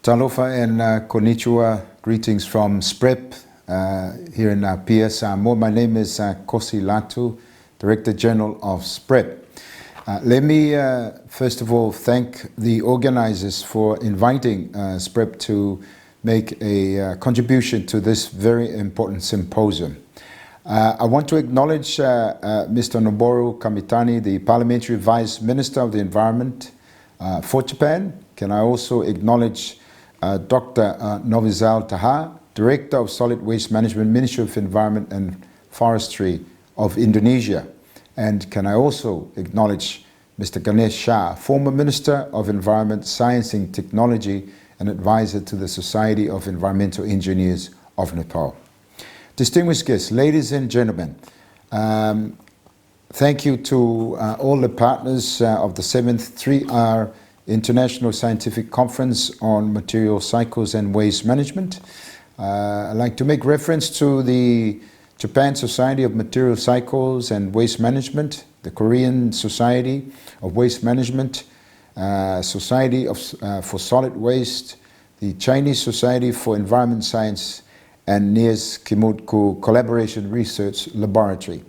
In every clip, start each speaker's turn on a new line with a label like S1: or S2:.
S1: Talofa and konnichiwa, greetings from SPREP here in Pia Samoa. My name is Kosi Latu, Director General of SPREP. Let me first of all thank the organizers for inviting SPREP to make a contribution to this very important symposium. I want to acknowledge Mr. Noboru Kamitani, the Parliamentary Vice Minister of the Environment for Japan. Can I also acknowledge Dr. Novizal Taha, Director of Solid Waste Management, Ministry of Environment and Forestry of Indonesia. And can I also acknowledge Mr. Ganesh Shah, former Minister of Environment, Science and Technology and advisor to the Society of Environmental Engineers of Nepal. Distinguished guests, ladies and gentlemen, thank you to all the partners of the 7th 3R International Scientific Conference on Material Cycles and Waste Management. I'd like to make reference to the Japan Society of Material Cycles and Waste Management, the Korean Society of Waste Management, Society for Solid Waste, the Chinese Society for Environment Science, and NIAS Kimutku Collaboration Research Laboratory.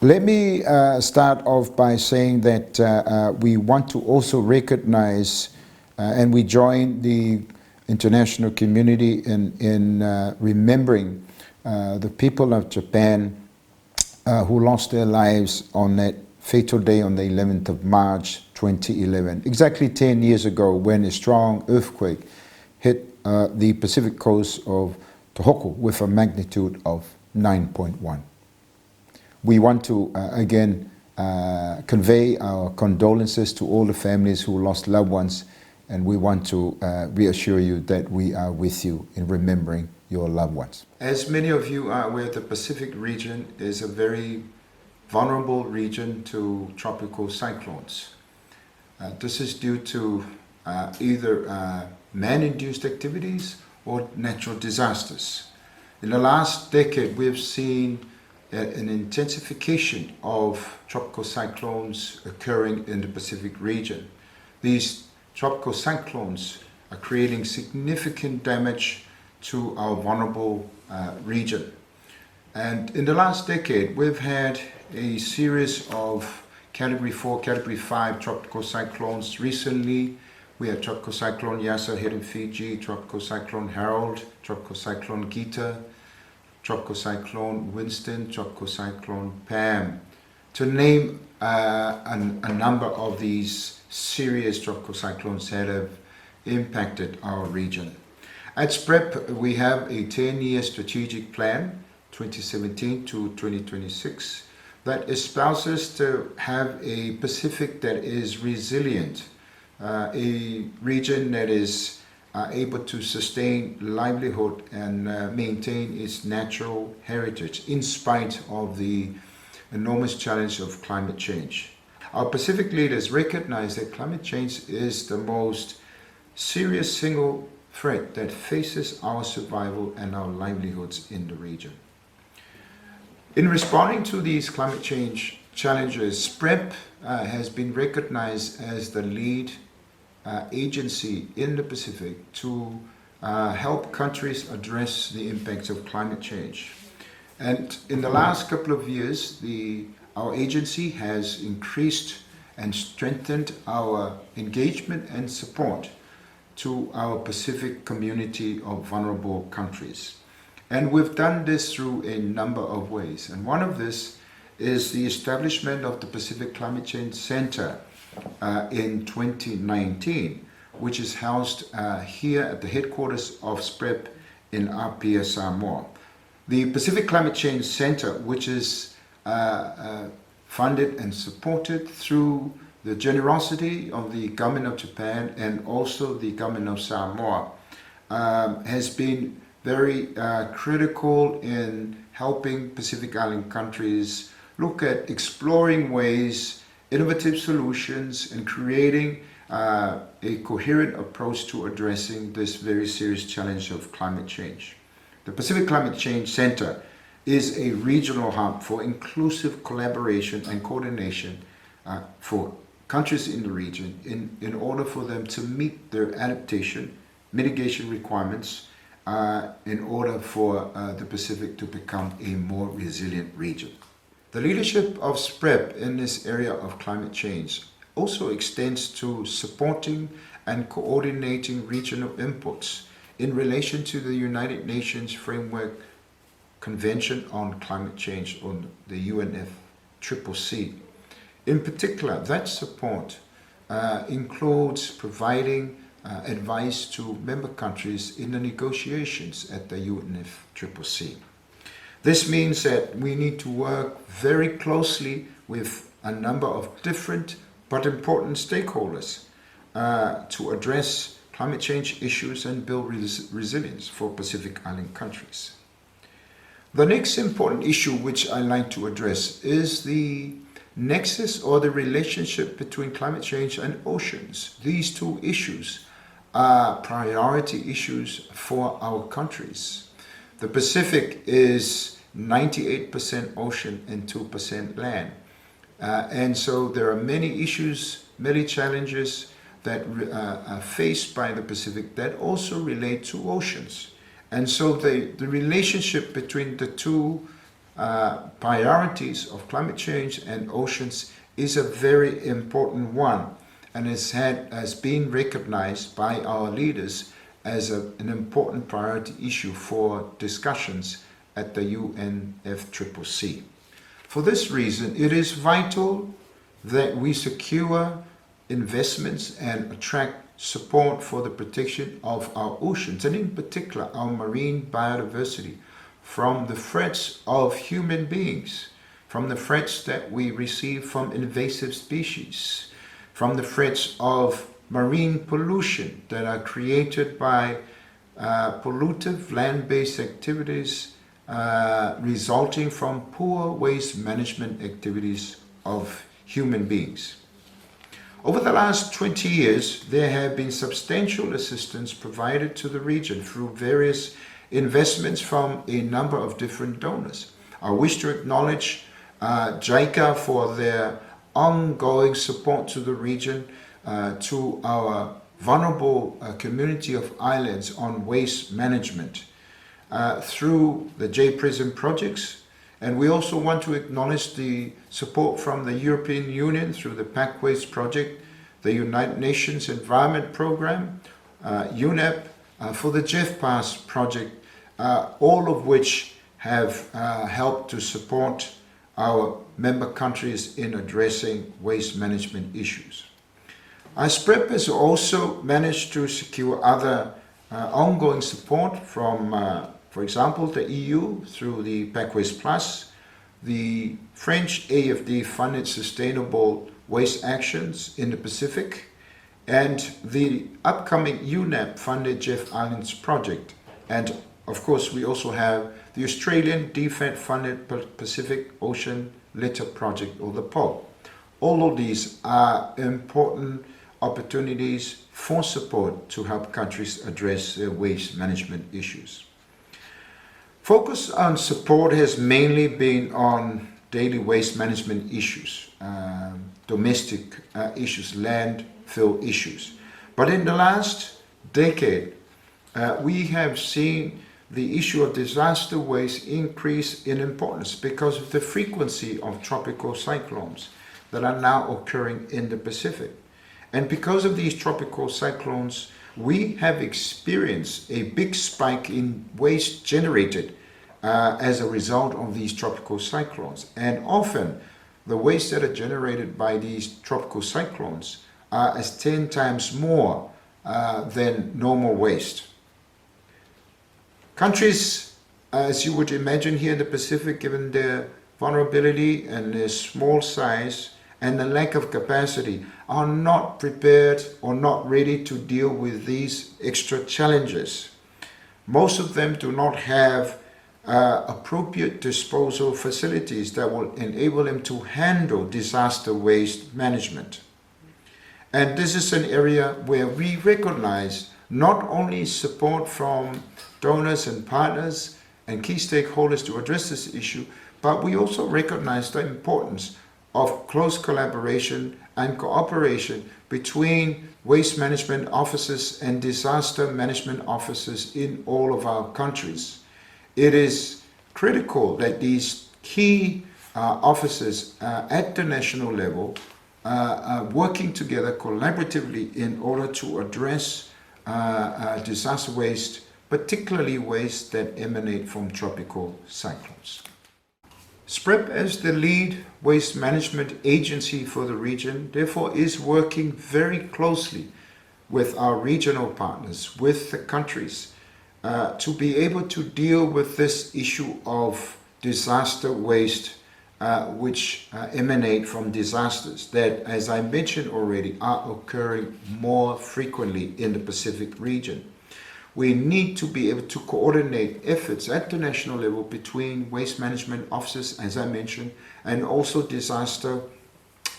S1: Let me start off by saying that we want to also recognize and we join the international community in remembering the people of Japan who lost their lives on that fatal day on the 11th of March 2011, exactly 10 years ago when a strong earthquake hit the Pacific coast of Tohoku with a magnitude of 9.1. We want to again convey our condolences to all the families who lost loved ones, and we want to reassure you that we are with you in remembering your loved ones. As many of you are aware, the Pacific region is a very vulnerable region to tropical cyclones. This is due to either man-induced activities or natural disasters. In the last decade, we have seen an intensification of tropical cyclones occurring in the Pacific region. These tropical cyclones are creating significant damage to our vulnerable region. And in the last decade, we've had a series of Category 4, Category 5 tropical cyclones. Recently, we had Tropical Cyclone Yasa hitting Fiji, Tropical Cyclone Harold, Tropical Cyclone Gita, Tropical Cyclone Winston, Tropical Cyclone Pam, to name a number of these serious tropical cyclones that have impacted our region. At SPREP, we have a 10-year strategic plan, 2017 to 2026, that espouses to have a Pacific that is resilient, a region that is able to sustain livelihood and maintain its natural heritage in spite of the enormous challenge of climate change. Our Pacific leaders recognize that climate change is the most serious single threat that faces our survival and our livelihoods in the region. In responding to these climate change challenges, SPREP has been recognized as the lead agency in the Pacific to help countries address the impacts of climate change. And in the last couple of years, our agency has increased and strengthened our engagement and support to our Pacific community of vulnerable countries. And we've done this through a number of ways. And one of this is the establishment of the Pacific Climate Change Center in 2019, which is housed here at the headquarters of SPREP in Apia, Samoa. The Pacific Climate Change Center, which is funded and supported through the generosity of the government of Japan and also the government of Samoa, has been very critical in helping Pacific Island countries look at exploring ways, innovative solutions, and creating a coherent approach to addressing this very serious challenge of climate change. The Pacific Climate Change Center is a regional hub for inclusive collaboration and coordination for countries in the region in order for them to meet their adaptation, mitigation requirements in order for the Pacific to become a more resilient region. The leadership of SPREP in this area of climate change also extends to supporting and coordinating regional inputs in relation to the United Nations Framework Convention on Climate Change, or the UNFCCC. In particular, that support includes providing advice to member countries in the negotiations at the UNFCCC. This means that we need to work very closely with a number of different but important stakeholders to address climate change issues and build resilience for Pacific Island countries. The next important issue which I like to address is the nexus or the relationship between climate change and oceans. These two issues are priority issues for our countries. The Pacific is 98% ocean and 2% land. And so there are many issues, many challenges that are faced by the Pacific that also relate to oceans. And so the relationship between the two priorities of climate change and oceans is a very important one, and has been recognized by our leaders as an important priority issue for discussions at the UNFCCC. For this reason, it is vital that we secure investments and attract support for the protection of our oceans, and in particular our marine biodiversity, from the threats of human beings, from the threats that we receive from invasive species, from the threats of marine pollution that are created by pollutive land-based activities resulting from poor waste management activities of human beings. Over the last 20 years, there have been substantial assistance provided to the region through various investments from a number of different donors. I wish to acknowledge JICA for their ongoing support to the region, to our vulnerable community of islands on waste management through the J-PRISM projects. And we also want to acknowledge the support from the European Union through the Pathways Project, the United Nations Environment Programme, UNEP, for the GEFPAS project, all of which have helped to support our member countries in addressing waste management issues. SPREP has also managed to secure other ongoing support from for example, the EU through the Pathways Plus, the French AFD-funded Sustainable Waste Actions in the Pacific, and the upcoming UNEP-funded Jeff Islands project. And of course, we also have the Australian DFAT-funded Pacific Ocean Litter Project, or the POL. All of these are important opportunities for support to help countries address their waste management issues. Focus on support has mainly been on daily waste management issues, domestic issues, landfill issues. But in the last decade, we have seen the issue of disaster waste increase in importance because of the frequency of tropical cyclones that are now occurring in the Pacific. And because of these tropical cyclones, we have experienced a big spike in waste generated as a result of these tropical cyclones. And often the waste that are generated by these tropical cyclones are as 10 times more than normal waste. Countries, as you would imagine here in the Pacific, given their vulnerability and their small size and the lack of capacity, are not prepared or not ready to deal with these extra challenges. Most of them do not have appropriate disposal facilities that will enable them to handle disaster waste management. And this is an area where we recognize not only support from donors and partners and key stakeholders to address this issue, but we also recognize the importance of close collaboration and cooperation between waste management offices and disaster management offices in all of our countries. It is critical that these key offices at the national level are working together collaboratively in order to address disaster waste, particularly waste that emanate from tropical cyclones. SPREP, as the lead waste management agency for the region, therefore is working very closely with our regional partners, with the countries, to be able to deal with this issue of disaster waste which emanate from disasters that, as I mentioned already, are occurring more frequently in the Pacific region. We need to be able to coordinate efforts at the national level between waste management officers, as I mentioned, and also disaster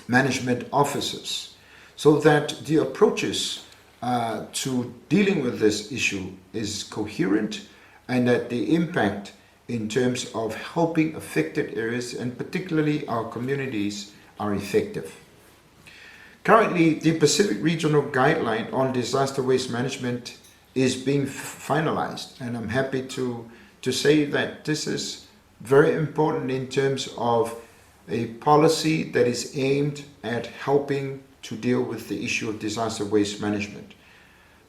S1: management officers, so that the approaches to dealing with this issue is coherent and that the impact in terms of helping affected areas and particularly our communities are effective. Currently, the Pacific Regional Guideline on Disaster Waste Management is being finalized, and I'm happy to say that this is very important in terms of a policy that is aimed at helping to deal with the issue of disaster waste management.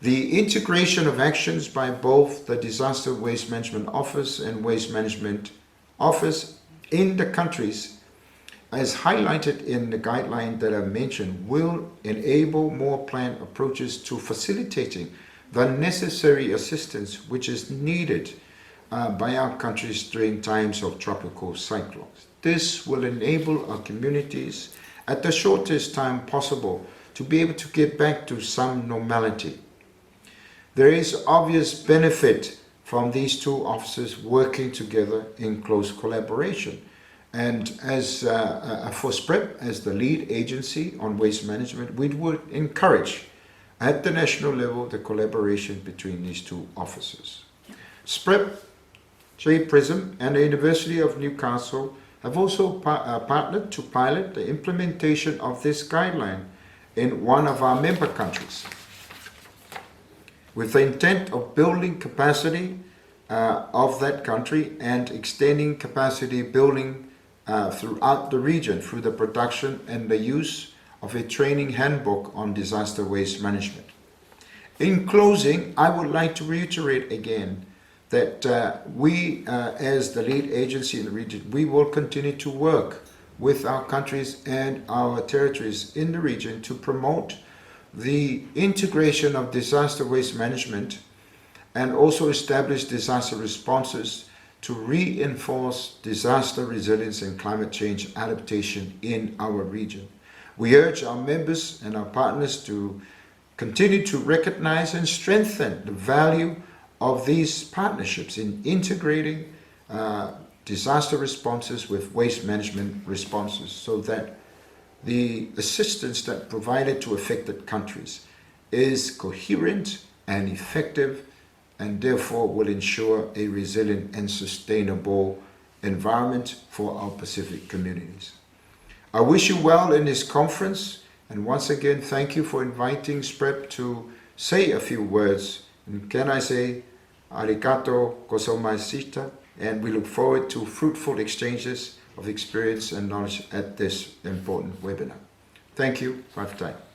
S1: The integration of actions by both the Disaster Waste Management Office and Waste Management Office in the countries, as highlighted in the guideline that I mentioned, will enable more planned approaches to facilitating the necessary assistance which is needed by our countries during times of tropical cyclones. This will enable our communities at the shortest time possible to be able to get back to some normality. There is obvious benefit from these two officers working together in close collaboration. And as for SPREP, as the lead agency on waste management, we would encourage at the national level the collaboration between these two officers. SPREP, JPRISM, and the University of Newcastle have also partnered to pilot the implementation of this guideline in one of our member countries, with the intent of building capacity of that country and extending capacity building throughout the region through the production and the use of a training handbook on disaster waste management. In closing, I would like to reiterate again that we, as the lead agency in the region, we will continue to work with our countries and our territories in the region to promote the integration of disaster waste management and also establish disaster responses to reinforce disaster resilience and climate change adaptation in our region. We urge our members and our partners to continue to recognize and strengthen the value of these partnerships in integrating disaster responses with waste management responses, so that the assistance that provided to affected countries is coherent and effective, and therefore will ensure a resilient and sustainable environment for our Pacific communities. I wish you well in this conference, and once again thank you for inviting SPREP to say a few words. And can I say arigato gozaimasu, and we look forward to fruitful exchanges of experience and knowledge at this important webinar. Thank you. Bye for time.